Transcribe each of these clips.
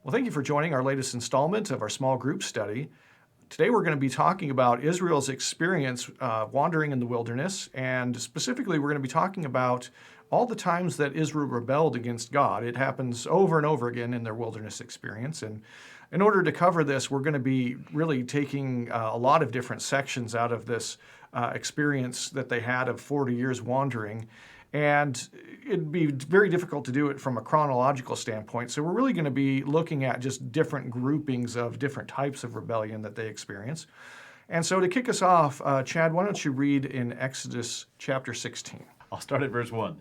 Well, thank you for joining our latest installment of our small group study. Today we're going to be talking about Israel's experience wandering in the wilderness, and specifically we're going to be talking about all the times that Israel rebelled against God. It happens over and over again in their wilderness experience, and in order to cover this, we're going to be really taking a lot of different sections out of this experience that they had of 40 years wandering. And it'd be very difficult to do it from a chronological standpoint. So we're really going to be looking at just different groupings of different types of rebellion that they experience. And so to kick us off, Chad, why don't you read in Exodus chapter 16? I'll start at verse 1.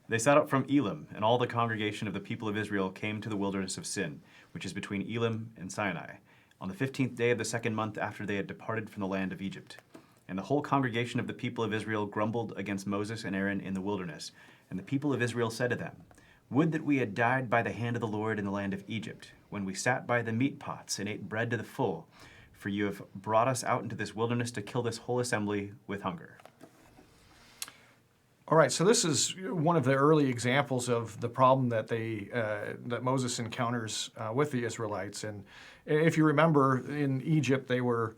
They set out from Elim, and all the congregation of the people of Israel came to the wilderness of Sin, which is between Elim and Sinai, on the 15th day of the second month after they had departed from the land of Egypt. And the whole congregation of the people of Israel grumbled against Moses and Aaron in the wilderness. And the people of Israel said to them, "Would that we had died by the hand of the Lord in the land of Egypt, when we sat by the meat pots and ate bread to the full. For you have brought us out into this wilderness to kill this whole assembly with hunger." All right, so this is one of the early examples of the problem that that Moses encounters with the Israelites. And if you remember, in Egypt, they were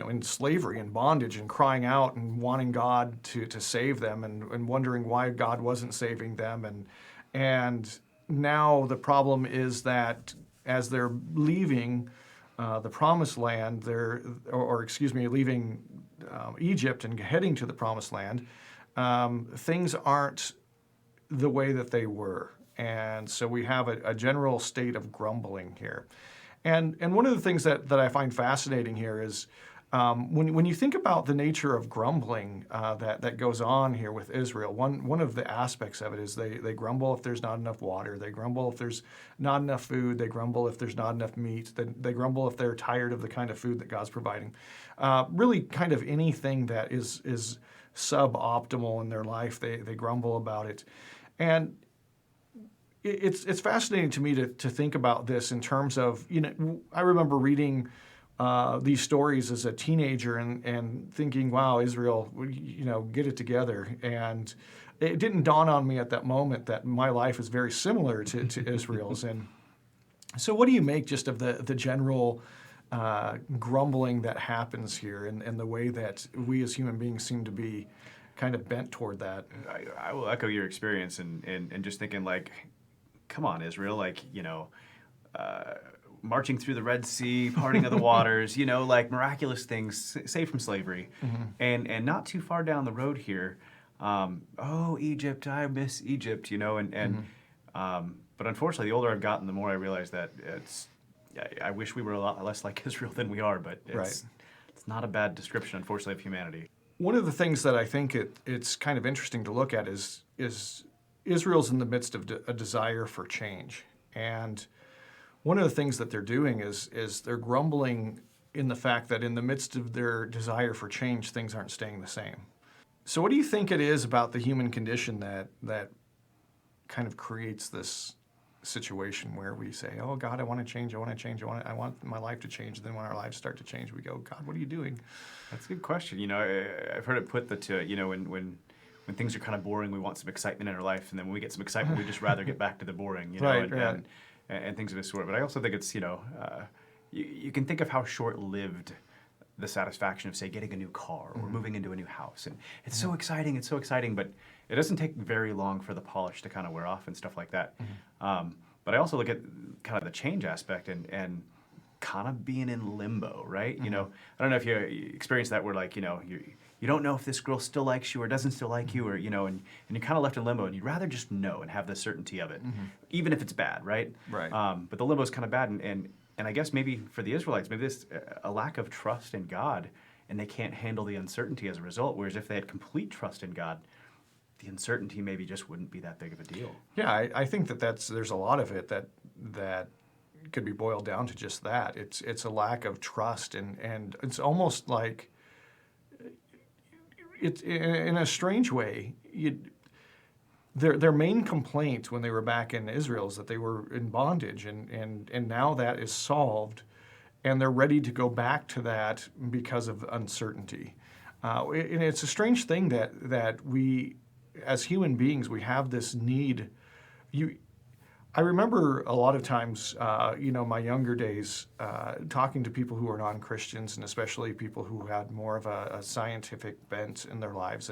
in slavery and bondage and crying out and wanting God to save them and wondering why God wasn't saving them. And now the problem is that as they're leaving the promised land, leaving Egypt and heading to the promised land, things aren't the way that they were. And so we have a general state of grumbling here. And one of the things that I find fascinating here is when you think about the nature of grumbling that goes on here with Israel, one of the aspects of it is they grumble if there's not enough water. They grumble if there's not enough food. They grumble if there's not enough meat. They grumble if they're tired of the kind of food that God's providing. Really kind of anything that is suboptimal in their life, they grumble about it. And it's fascinating to me to think about this in terms of, I remember reading these stories as a teenager and thinking, wow, Israel, get it together. And it didn't dawn on me at that moment that my life is very similar to Israel's. And so what do you make just of the general grumbling that happens here and the way that we as human beings seem to be kind of bent toward that? I will echo your experience and just thinking, like, come on, Israel, marching through the Red Sea, parting of the waters, miraculous things, saved from slavery. Mm-hmm. And not too far down the road here, Egypt, I miss Egypt, but unfortunately, the older I've gotten, the more I realize that I wish we were a lot less like Israel than we are, but it's not a bad description, unfortunately, of humanity. One of the things that I think it's kind of interesting to look at is Israel's in the midst of a desire for change. And one of the things that they're doing is they're grumbling in the fact that in the midst of their desire for change, things aren't staying the same. So what do you think it is about the human condition that kind of creates this situation where we say, oh, God, I want to change, I want my life to change. And then when our lives start to change, we go, God, what are you doing? That's a good question. I've heard it put that, when things are kind of boring, we want some excitement in our life. And then when we get some excitement, we just rather get back to the boring, and things of this sort. But I also think it's, you can think of how short-lived the satisfaction of, say, getting a new car or moving into a new house. And it's so exciting, but it doesn't take very long for the polish to kind of wear off and stuff like that. But I also look at kind of the change aspect and kind of being in limbo, right? I don't know if you experience that where, you don't know if this girl still likes you or doesn't still like you, or, and you're kind of left in limbo, and you'd rather just know and have the certainty of it, even if it's bad, right? Right. But the limbo is kind of bad, and I guess maybe for the Israelites, maybe there's a lack of trust in God, and they can't handle the uncertainty as a result, whereas if they had complete trust in God, the uncertainty maybe just wouldn't be that big of a deal. Yeah, I think there's a lot of it that could be boiled down to just that. It's a lack of trust, and it's almost like, it's in a strange way, their main complaint when they were back in Israel is that they were in bondage, and now that is solved, and they're ready to go back to that because of uncertainty. And it's a strange thing that we, as human beings, we have this need. I remember a lot of times, my younger days, talking to people who are non-Christians, and especially people who had more of a scientific bent in their lives,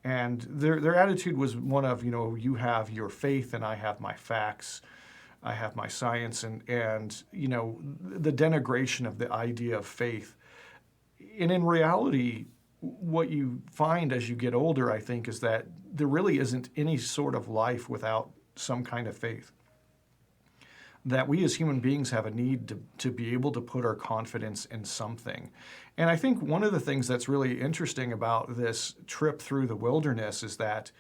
and their attitude was one of, you have your faith and I have my facts, I have my science, and the denigration of the idea of faith. And in reality, what you find as you get older, I think, is that there really isn't any sort of life without some kind of faith. That we as human beings have a need to be able to put our confidence in something. And I think one of the things that's really interesting about this trip through the wilderness is that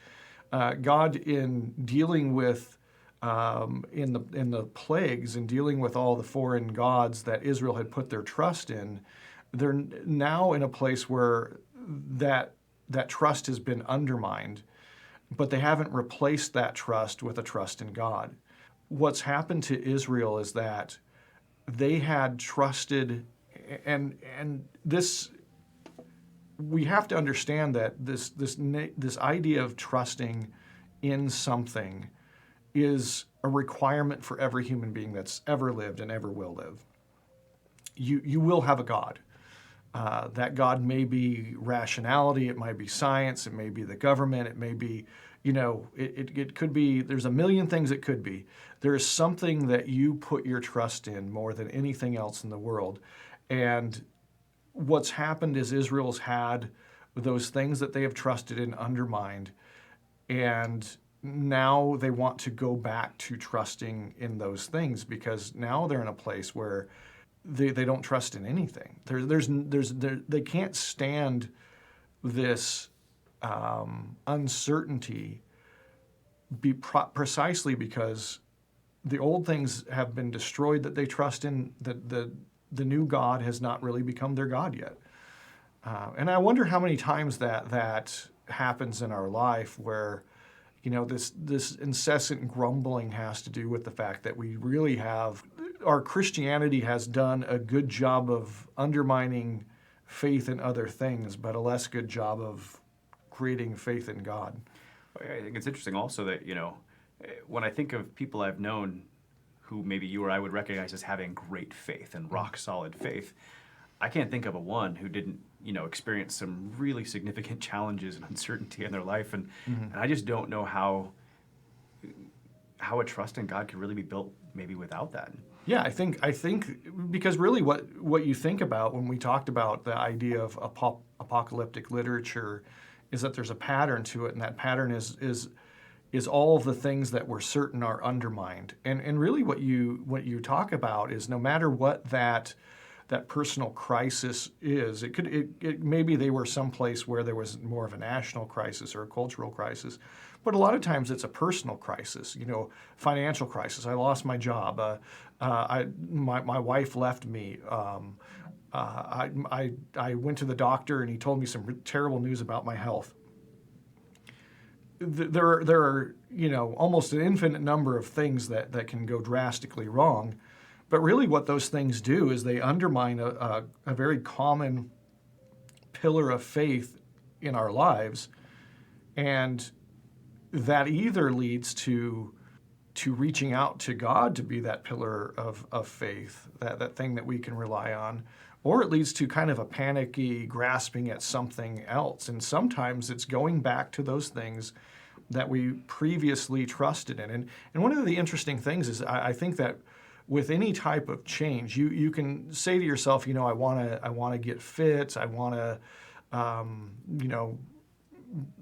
God, in dealing with in the plagues and dealing with all the foreign gods that Israel had put their trust in, they're now in a place where that trust has been undermined, but they haven't replaced that trust with a trust in God. What's happened to Israel is that they had trusted, and this, we have to understand that this idea of trusting in something is a requirement for every human being that's ever lived and ever will live. You will have a God. That God may be rationality, it might be science, it may be the government, it may be, it could be, there's a million things it could be. There is something that you put your trust in more than anything else in the world. And what's happened is Israel's had those things that they have trusted in undermined, and now they want to go back to trusting in those things because now they're in a place where they don't trust in anything. They can't stand this uncertainty precisely because the old things have been destroyed that they trust in. The new God has not really become their God yet. And I wonder how many times that happens in our life where, this incessant grumbling has to do with the fact that we really have, our Christianity has done a good job of undermining faith in other things, but a less good job of creating faith in God. I think it's interesting also that, when I think of people I've known who maybe you or I would recognize as having great faith and rock solid faith, I can't think of a one who didn't, experience some really significant challenges and uncertainty in their life. And I just don't know how a trust in God could really be built maybe without that. Yeah, I think because really what you think about when we talked about the idea of apocalyptic literature is that there's a pattern to it, and that pattern is all of the things that we're certain are undermined. And really what you talk about is no matter what that personal crisis is, maybe they were someplace where there was more of a national crisis or a cultural crisis, but a lot of times it's a personal crisis, financial crisis. I lost my job. My wife left me. I went to the doctor and he told me some terrible news about my health. There are almost an infinite number of things that can go drastically wrong, but really what those things do is they undermine a very common pillar of faith in our lives, and that either leads to reaching out to God to be that pillar of faith, that thing that we can rely on, or it leads to kind of a panicky grasping at something else. And sometimes it's going back to those things that we previously trusted in. And one of the interesting things is I think that with any type of change, you can say to yourself, I want to get fit, I want to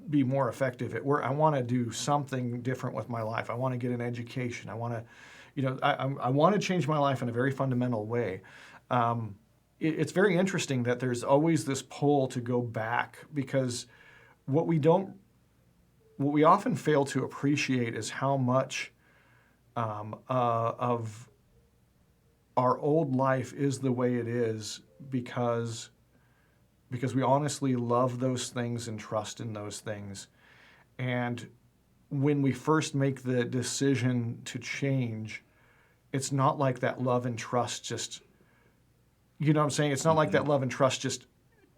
be more effective at work, I want to do something different with my life, I want to get an education, I want to, I want to change my life in a very fundamental way. It's very interesting that there's always this pull to go back, because what we often fail to appreciate is how much of our old life is the way it is because we honestly love those things and trust in those things. And when we first make the decision to change, it's not like that love and trust just, you know what I'm saying? It's not like that love and trust just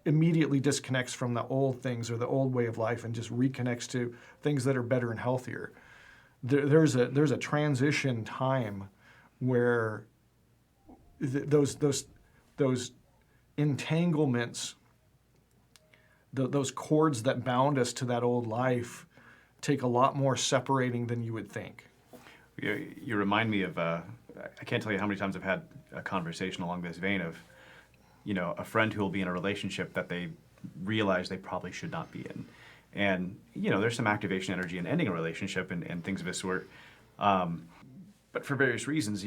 immediately disconnects from the old things or the old way of life and just reconnects to things that are better and healthier. there's a transition time where those entanglements, those cords that bound us to that old life, take a lot more separating than you would think. You remind me of, I can't tell you how many times I've had a conversation along this vein of, a friend who will be in a relationship that they realize they probably should not be in. And, there's some activation energy in ending a relationship and things of this sort. But for various reasons,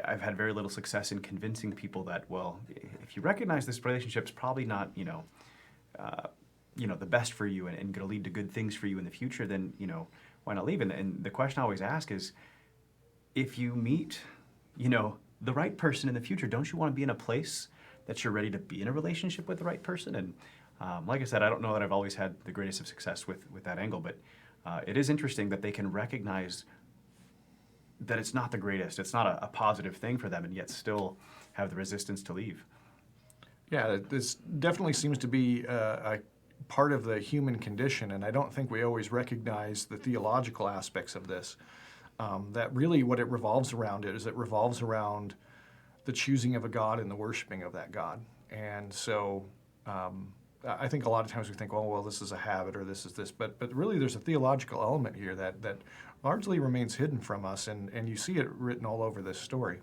I've had very little success in convincing the people that, well, if you recognize this relationship's probably not, the best for you and going to lead to good things for you in the future, then, why not leave? And the question I always ask is, if you meet, the right person in the future, don't you want to be in a place that you're ready to be in a relationship with the right person? And like I said, I don't know that I've always had the greatest of success with that angle, but it is interesting that they can recognize that it's not the greatest, it's not a positive thing for them, and yet still have the resistance to leave. Yeah, this definitely seems to be a part of the human condition, and I don't think we always recognize the theological aspects of this. That really what it revolves around is it revolves around the choosing of a God and the worshiping of that God. And so I think a lot of times we think, oh, well, this is a habit or this is this, but really there's a theological element here that largely remains hidden from us, and you see it written all over this story.